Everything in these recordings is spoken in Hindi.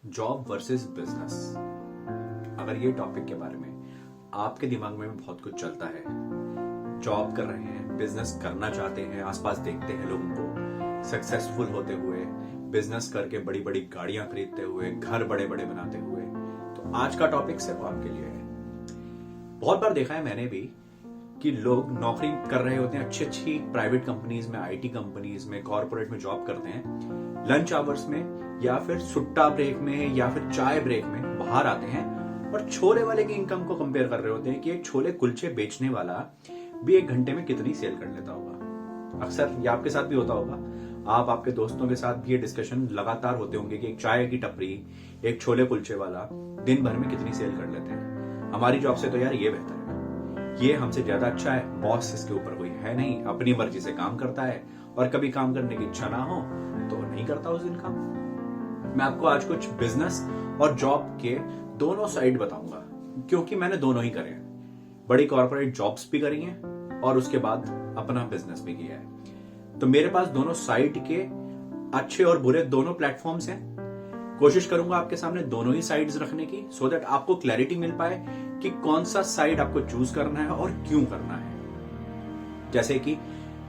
Job versus business. अगर ये टॉपिक के बारे में आपके दिमाग में भी बहुत कुछ चलता है, जॉब कर रहे हैं, बिजनेस करना चाहते हैं, आसपास देखते हैं लोगों को सक्सेसफुल होते हुए, बिजनेस करके बड़ी बड़ी गाड़ियां खरीदते हुए, घर बड़े बड़े बनाते हुए, तो आज का टॉपिक सिर्फ आपके लिए है। बहुत बार देखा है मैंने भी कि लोग नौकरी कर रहे होते हैं, अच्छी अच्छी प्राइवेट कंपनीज में, आईटी कंपनीज में, कॉर्पोरेट में जॉब करते हैं, लंच आवर्स में या फिर सुट्टा ब्रेक में या फिर चाय ब्रेक में बाहर आते हैं और छोले वाले की इनकम को कंपेयर कर रहे होते हैं कि एक छोले कुलचे बेचने वाला भी एक घंटे में कितनी सेल कर लेता होगा। अक्सर ये आपके साथ भी होता होगा, आप आपके दोस्तों के साथ भी ये डिस्कशन लगातार होते होंगे कि एक चाय की टपरी, एक छोले कुलचे वाला दिन भर में कितनी सेल कर लेते हैं। हमारी जॉब से तो यार ये बेहतर है, ये हमसे ज्यादा अच्छा है, बॉस इसके ऊपर कोई है नहीं, अपनी मर्जी से काम करता है और कभी काम करने की इच्छा ना हो तो नहीं करता उस दिन काम। मैं आपको आज कुछ बिजनेस और जॉब के दोनों साइड बताऊंगा, क्योंकि मैंने दोनों ही करे हैं। बड़ी कॉर्पोरेट जॉब्स भी करी हैं और उसके बाद अपना बिजनेस भी किया है, तो मेरे पास दोनों साइड के अच्छे और बुरे दोनों प्लेटफॉर्म्स हैं। कोशिश करूंगा आपके सामने दोनों ही साइड्स रखने की, सो दैट आपको क्लैरिटी मिल पाए कि कौन सा साइड आपको चूज करना है और क्यों करना है। जैसे कि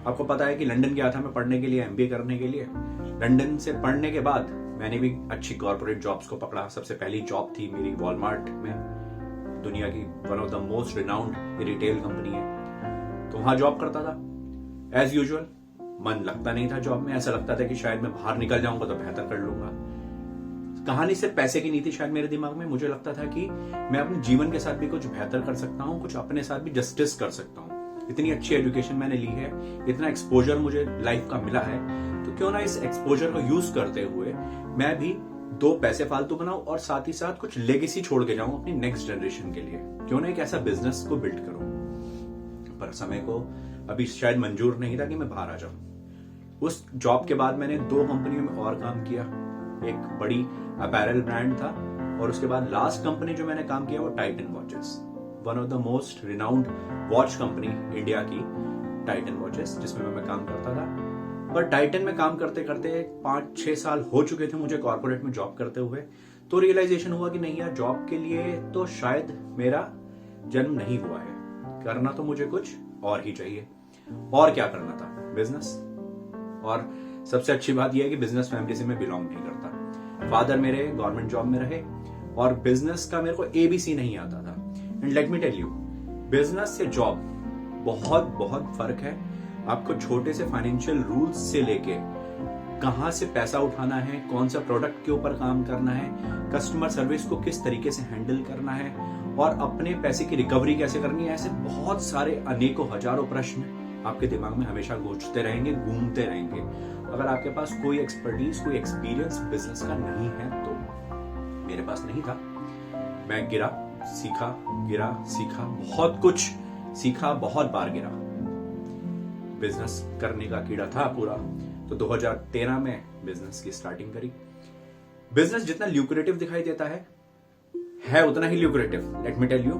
आपको पता है कि लंदन गया था मैं पढ़ने के लिए, एमबीए करने के लिए। लंदन से पढ़ने के बाद मैंने भी अच्छी कॉर्पोरेट जॉब्स को पकड़ा। सबसे पहली जॉब थी मेरी वॉलमार्ट में, दुनिया की one of the most renowned retail company है, तो वहां जॉब करता था। एज यूजुअल मन लगता नहीं था जॉब में, ऐसा लगता था कि शायद मैं बाहर निकल जाऊंगा तो बेहतर कर लूंगा। कहानी सिर्फ पैसे की नहीं थी शायद मेरे दिमाग में, मुझे लगता था कि मैं अपने जीवन के साथ भी कुछ बेहतर कर सकता हूं, कुछ अपने साथ भी जस्टिस कर सकता हूं। इतनी अच्छी एजुकेशन मैंने ली है, इतना एक्सपोजर मुझे लाइफ का मिला है, तो क्यों ना इस एक्सपोजर को यूज करते हुए मैं भी दो पैसे फालतू बनाऊं और साथ ही साथ कुछ लेगेसी छोड़ के जाऊं अपनी नेक्स्ट जनरेशन के लिए। क्यों ना एक ऐसा बिजनेस को बिल्ड करूं। पर समय को अभी शायद मंजूर नहीं था कि मैं बाहर आ जाऊं। उस जॉब के बाद मैंने दो कंपनियों में और काम किया। एक बड़ी अपैरल ब्रांड था और उसके बाद लास्ट कंपनी जो मैंने काम किया वो Titan watches, one of the most renowned watch company India की, टाइटन वॉचेस, जिसमें मैं काम करता था। पर टाइटन में काम करते करते 5-6 साल हो चुके थे मुझे कॉर्पोरेट में जॉब करते हुए, तो रियलाइजेशन हुआ कि नहीं यार, जॉब के लिए तो शायद मेरा जन्म नहीं हुआ है, करना तो मुझे कुछ और ही चाहिए। और क्या करना था? बिजनेस। और सबसे अच्छी बात यह है कि बिजनेस फैमिली से मैं बिलोंग नहीं करता। फादर मेरे गवर्नमेंट जॉब में रहे और बिजनेस का मेरे को एबीसी नहीं आता था। And let me tell you, business से जॉब बहुत बहुत फर्क है। आपको छोटे से फाइनेंशियल रूल्स से लेके कहां से पैसा उठाना है, कौन सा प्रोडक्ट के ऊपर काम करना है, कस्टमर सर्विस को किस तरीके से हैंडल करना है और अपने पैसे की रिकवरी कैसे करनी है, ऐसे बहुत सारे अनेकों हजारों प्रश्न आपके दिमाग में हमेशा गूंजते रहेंगे, घूमते रहेंगे। अगर आपके पास कोई एक्सपर्टीज, कोई एक्सपीरियंस बिजनेस का नहीं है, तो मेरे पास नहीं था। मैं गिरा, सीखा, गिरा, सीखा, बहुत कुछ सीखा, बहुत बार गिरा। बिजनेस करने का कीड़ा था पूरा, तो 2013 में बिजनेस की स्टार्टिंग करी। बिजनेस जितना ल्यूक्रेटिव दिखाई देता है उतना ही lucrative. Let me tell you,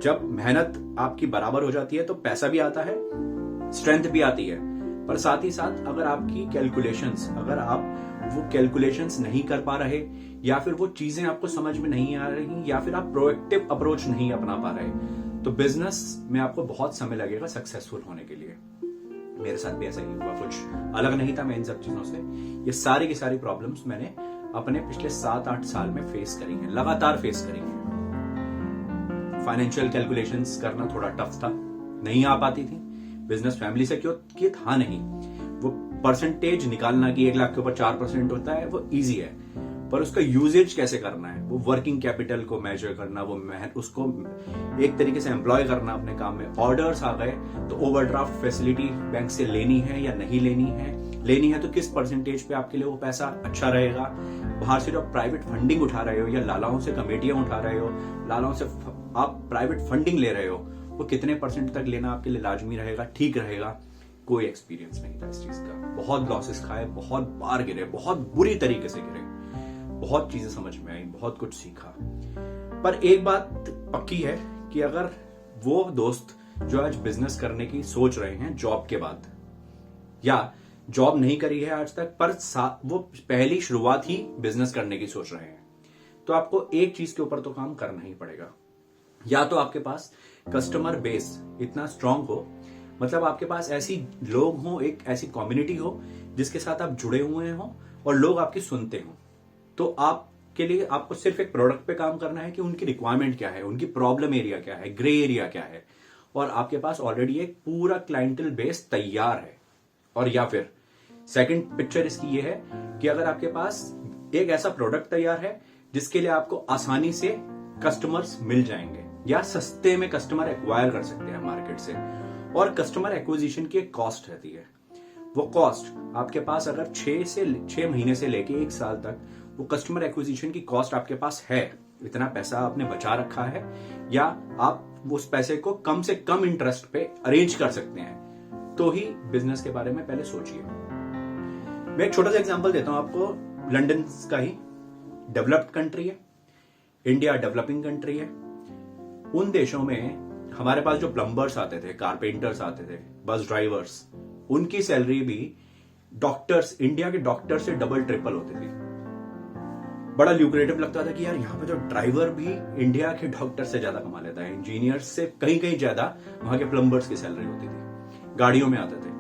जब मेहनत आपकी बराबर हो जाती है तो पैसा भी आता है, स्ट्रेंथ भी आती है, पर साथ ही साथ अगर आपकी कैलकुलेशंस, अगर आप वो कैलकुलेशंस नहीं कर पा रहे, या फिर वो चीजें आपको समझ में नहीं आ रही, या फिर आप प्रोएक्टिव अप्रोच नहीं अपना पा रहे, तो बिजनेस में आपको बहुत समय लगेगा सक्सेसफुल होने के लिए। मेरे साथ भी ऐसा ही हुआ, कुछ अलग नहीं था मैं इन सब चीजों से। ये सारी की सारी प्रॉब्लम्स मैंने अपने पिछले 7-8 साल में फेस करी हैं, लगातार फेस करी हैं। फाइनेंशियल कैलकुलेशंस करना थोड़ा टफ था, नहीं आ पाती थी। बिजनेस फैमिली से क्यों कि था नहीं। वो परसेंटेज निकालना कि 1 लाख के ऊपर 4% होता है, वो इजी है, पर उसका यूजेज कैसे करना है, वो वर्किंग कैपिटल को मेजर करना, वो उसको एक तरीके से एम्प्लॉय करना अपने काम में। ऑर्डर्स आ गए तो ओवरड्राफ्ट फैसिलिटी बैंक से लेनी है या नहीं लेनी है, लेनी है तो किस परसेंटेज पे आपके लिए वो पैसा अच्छा रहेगा। बाहर से जो प्राइवेट फंडिंग उठा रहे हो या लालाओं से कमेटियां उठा रहे हो, लालाओं से आप प्राइवेट फंडिंग ले रहे हो, वो कितने परसेंट तक लेना आपके लिए लाजमी रहेगा, ठीक रहेगा। कोई एक्सपीरियंस नहीं था इस चीज का। बहुत लॉसेस खाए, बहुत बार गिरे, बहुत बुरी तरीके से गिरे, बहुत चीजें समझ में आई, बहुत कुछ सीखा। पर एक बात पक्की है कि अगर वो दोस्त जो आज बिजनेस करने की सोच रहे हैं जॉब के बाद, या जॉब नहीं करी है आज तक, पर वो पहली शुरुआत ही बिजनेस करने की सोच रहे हैं, तो आपको एक चीज के ऊपर तो काम करना ही पड़ेगा। या तो आपके पास कस्टमर बेस इतना स्ट्रांग हो, मतलब आपके पास ऐसी लोग हों, एक ऐसी कम्युनिटी हो जिसके साथ आप जुड़े हुए हों और लोग आपकी सुनते हों। तो आपके लिए आपको सिर्फ एक प्रोडक्ट पे काम करना है कि उनकी रिक्वायरमेंट क्या है, उनकी प्रॉब्लम एरिया क्या है, ग्रे एरिया क्या है, और आपके पास ऑलरेडी एक पूरा क्लाइंटल बेस तैयार है। और या फिर सेकंड पिक्चर इसकी ये है कि अगर आपके पास एक ऐसा प्रोडक्ट तैयार है जिसके लिए आपको आसानी से कस्टमर्स मिल जाएंगे या सस्ते में कस्टमर एक्वायर कर सकते हैं मार्केट से, और कस्टमर एक्विजिशन की एक कॉस्ट रहती है। वो कॉस्ट आपके पास अगर 6 महीने से लेके 1 साल तक वो कस्टमर एक्विजिशन की कॉस्ट आपके पास है, इतना पैसा आपने बचा रखा है, या आप उस पैसे को कम से कम इंटरेस्ट पे अरेंज कर सकते हैं, तो ही बिजनेस के बारे में पहले सोचिए। मैं एक छोटा सा एग्जांपल देता हूं आपको, लंदन का ही। डेवलप्ड कंट्री है, इंडिया डेवलपिंग कंट्री है। उन देशों में हमारे पास जो प्लम्बर्स आते थे, कारपेंटर्स आते थे, बस ड्राइवर्स, उनकी सैलरी भी डॉक्टर्स, इंडिया के डॉक्टर से डबल ट्रिपल होती थी। बड़ा ल्यूक्रेटिव लगता था कि यार यहाँ पे तो ड्राइवर भी इंडिया के डॉक्टर से ज्यादा कमा लेता है, इंजीनियर से कहीं कहीं ज्यादा वहां के प्लम्बर्स की सैलरी होती थी। गाड़ियों में आते थे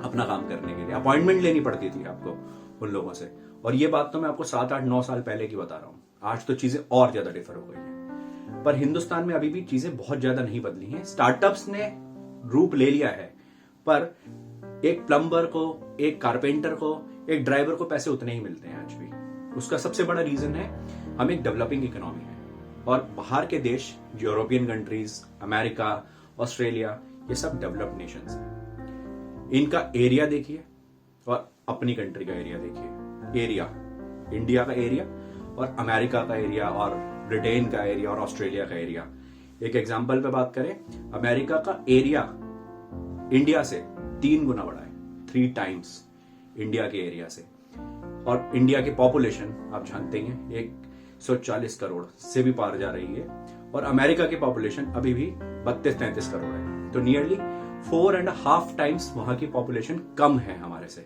अपना काम करने के लिए, अपॉइंटमेंट लेनी पड़ती थी आपको उन लोगों से। और ये बात तो मैं आपको 7, 8, 9 साल पहले की बता रहा हूं। आज तो चीजें और ज्यादा डिफर हो गई हैं, पर हिंदुस्तान में अभी भी चीजें बहुत ज्यादा नहीं बदली हैं। स्टार्टअप्स ने रूप ले लिया है, पर एक प्लम्बर को, एक कारपेंटर को, एक ड्राइवर को पैसे उतने ही मिलते हैं आज भी। उसका सबसे बड़ा रीजन है हम एक डेवलपिंग इकोनॉमी है, और बाहर के देश, यूरोपियन कंट्रीज, अमेरिका, ऑस्ट्रेलिया, ये सब डेवलप्ड नेशंस हैं। इनका एरिया देखिए और अपनी कंट्री का एरिया देखिए। एरिया, इंडिया का एरिया और अमेरिका का एरिया और ब्रिटेन का एरिया और ऑस्ट्रेलिया का एरिया। एक एग्जांपल पे बात करें, अमेरिका का एरिया इंडिया से 3 गुना बड़ा है, 3 टाइम्स इंडिया के एरिया से। और इंडिया की पॉपुलेशन आप जानते हैं 140 करोड़ से भी पार जा रही है, और अमेरिका की पॉपुलेशन अभी भी 32-33 करोड़ है। तो नियरली 4.5 टाइम्स वहां की पॉपुलेशन कम है हमारे से,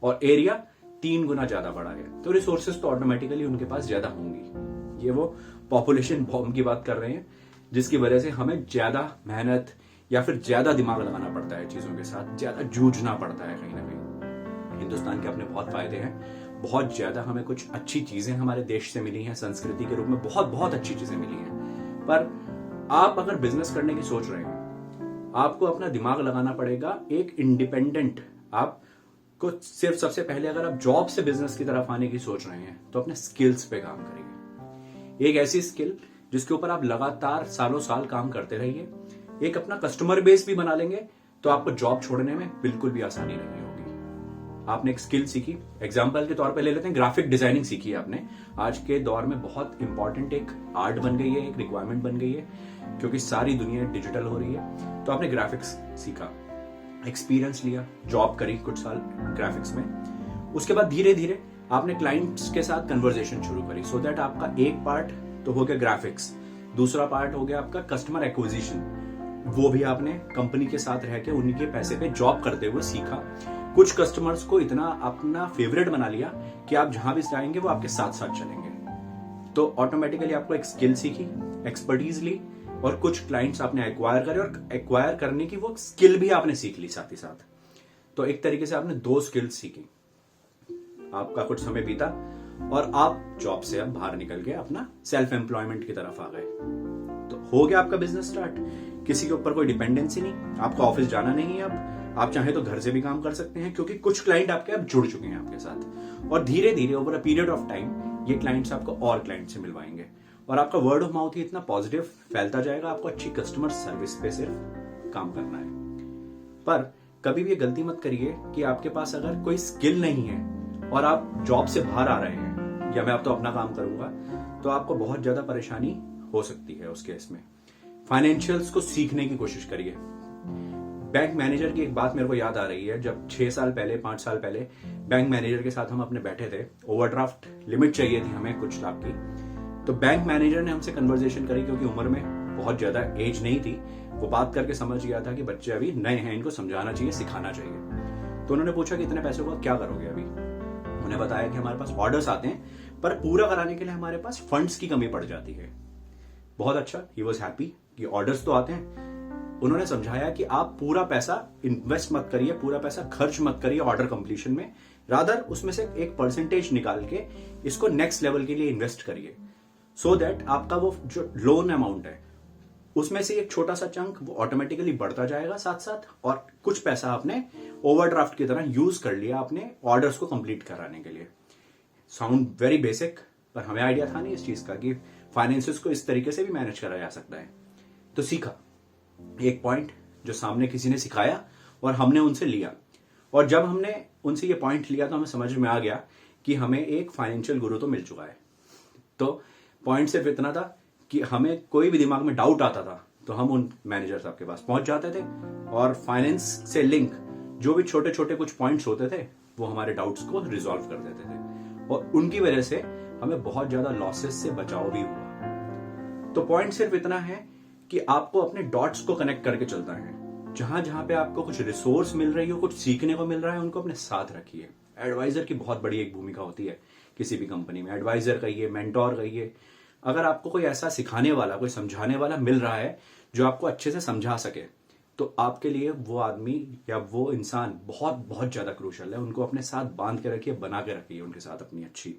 और एरिया 3 गुना ज्यादा बड़ा है। तो रिसोर्सेज तो ऑटोमेटिकली उनके पास ज्यादा होंगी। ये वो पॉपुलेशन बॉम्ब की बात कर रहे हैं, जिसकी वजह से हमें ज्यादा मेहनत या फिर ज्यादा दिमाग लगाना पड़ता है चीजों के साथ, ज्यादा जूझना पड़ता है कहीं ना कहीं। हिंदुस्तान के अपने बहुत फायदे हैं, बहुत ज्यादा हमें कुछ अच्छी चीजें हमारे देश से मिली हैं, संस्कृति के रूप में बहुत बहुत अच्छी चीजें मिली हैं। पर आप अगर बिजनेस करने की सोच रहे हैं, आपको अपना दिमाग लगाना पड़ेगा एक इंडिपेंडेंट। आपको सिर्फ सबसे पहले, अगर आप जॉब से बिजनेस की तरफ आने की सोच रहे हैं, तो अपने स्किल्स पे काम करिए। एक ऐसी स्किल जिसके ऊपर आप लगातार सालों साल काम करते रहिए। एक अपना कस्टमर बेस भी बना लेंगे तो आपको जॉब छोड़ने में बिल्कुल भी आसानी नहीं होगी। आपने एक स्किल सीखी, एग्जाम्पल के तौर पे ले लेते हैं, ग्राफिक डिजाइनिंग सीखी आपने। आज के दौर में बहुत इंपॉर्टेंट एक आर्ट बन गई है, एक रिक्वायरमेंट बन गई है, क्योंकि सारी दुनिया डिजिटल हो रही है। तो आपने ग्राफिक्स सीखा, एक्सपीरियंस लिया, जॉब करी कुछ साल ग्राफिक्स में। उसके बाद धीरे धीरे आपने क्लाइंट्स के साथ कन्वर्सेशन शुरू करी, सो दैट आपका एक पार्ट तो हो गया ग्राफिक्स, दूसरा पार्ट हो गया आपका कस्टमर एक्विजिशन। वो भी आपने कंपनी के साथ रह के उन्हीं के पैसे पे जॉब करते हुए सीखा। कुछ कस्टमर्स को इतना अपना फेवरेट बना लिया कि आप जहां भी जाएंगे वो आपके साथ साथ चलेंगे। तो ऑटोमेटिकली आपको एक स्किल सीखी, एक्सपर्टीज ली, और कुछ क्लाइंट्स आपने एक्वायर करे, और एक्वायर करने की वो स्किल भी आपने सीख ली साथ ही साथ। तो एक तरीके से आपने 2 स्किल्स सीखी। आपका कुछ समय बीता और आप जॉब से अब बाहर निकल के अपना सेल्फ एम्प्लॉयमेंट की तरफ आ गए। तो हो गया आपका बिजनेस स्टार्ट। किसी के ऊपर कोई डिपेंडेंसी नहीं, आपको ऑफिस जाना नहीं है। अब आप चाहे तो घर से भी काम कर सकते हैं, क्योंकि कुछ क्लाइंट आपके अब जुड़ चुके हैं आपके साथ। और धीरे धीरे over a period of time ये क्लाइंट्स आपको और क्लाइंट से मिलवाएंगे, और आपका वर्ड ऑफ माउथ ही इतना पॉजिटिव फैलता जाएगा। आपको अच्छी कस्टमर सर्विस पे सिर्फ काम करना है। पर कभी भी ये गलती मत करिए कि आपके पास अगर कोई स्किल नहीं है और आप जॉब से बाहर आ रहे हैं, या मैं अब तो अपना काम करूंगा, तो आपको बहुत ज्यादा परेशानी हो सकती है उस केस में। फाइनेंशियल्स को सीखने की कोशिश करिए। बैंक मैनेजर की एक बात मेरे को याद आ रही है, जब 6 साल पहले, 5 साल पहले बैंक मैनेजर के साथ हम अपने बैठे थे, ओवरड्राफ्ट लिमिट चाहिए थी हमें कुछ लाख की। तो बैंक मैनेजर ने हमसे कन्वर्सेशन करी, क्योंकि उम्र में बहुत ज्यादा एज नहीं थी। वो बात करके समझ गया था कि बच्चे अभी नए हैं, इनको समझाना चाहिए, सिखाना चाहिए। तो उन्होंने पूछा कि इतने पैसों का क्या करोगे अभी। उन्हें बताया कि हमारे पास ऑर्डर्स आते हैं, पर पूरा कराने के लिए हमारे पास फंड्स की कमी पड़ जाती है। बहुत अच्छा, ही वॉज हैप्पी कि ऑर्डर्स तो आते हैं। उन्होंने समझाया कि आप पूरा पैसा इन्वेस्ट मत करिए, पूरा पैसा खर्च मत करिए ऑर्डर कंप्लीशन में, रादर उसमें से एक परसेंटेज निकाल के इसको नेक्स्ट लेवल के लिए इन्वेस्ट करिए, सो दैट आपका वो जो लोन अमाउंट है उसमें से एक छोटा सा चंक वो ऑटोमेटिकली बढ़ता जाएगा साथ साथ, और कुछ पैसा आपने ओवरड्राफ्ट की तरह यूज कर लिया अपने ऑर्डर्स को कंप्लीट कराने के लिए। साउंड वेरी बेसिक, पर हमें आइडिया था नहीं इस चीज का कि फाइनेंसेस को इस तरीके से भी मैनेज करा जा सकता है। तो सीखा एक पॉइंट जो सामने किसी ने सिखाया और हमने उनसे लिया, और जब हमने उनसे ये पॉइंट लिया तो हमें समझ में आ गया कि हमें एक फाइनेंशियल गुरु तो मिल चुका है। तो पॉइंट सिर्फ इतना था कि हमें कोई भी दिमाग में डाउट आता था तो हम उन मैनेजर साहब के पास पहुंच जाते थे, और फाइनेंस से लिंक जो भी छोटे छोटे कुछ पॉइंट्स होते थे वो हमारे डाउट्स को रिजॉल्व कर देते थे, और उनकी वजह से हमें बहुत ज्यादा लॉसेस से बचाव भी हुआ। तो पॉइंट सिर्फ इतना है कि आपको अपने डॉट्स को कनेक्ट करके चलता है। जहां जहां पे आपको कुछ रिसोर्स मिल रही हो, कुछ सीखने को मिल रहा है, उनको अपने साथ रखिए। एडवाइजर की बहुत बड़ी एक भूमिका होती है किसी भी कंपनी में। एडवाइजर कहिए, मेंटोर कहिए। अगर आपको कोई ऐसा सिखाने वाला, कोई समझाने वाला मिल रहा है जो आपको अच्छे से समझा सके, तो आपके लिए वो आदमी या वो इंसान बहुत बहुत ज्यादा क्रूशल है। उनको अपने साथ बांध के रखिए, बना के रखिए उनके साथ अपनी अच्छी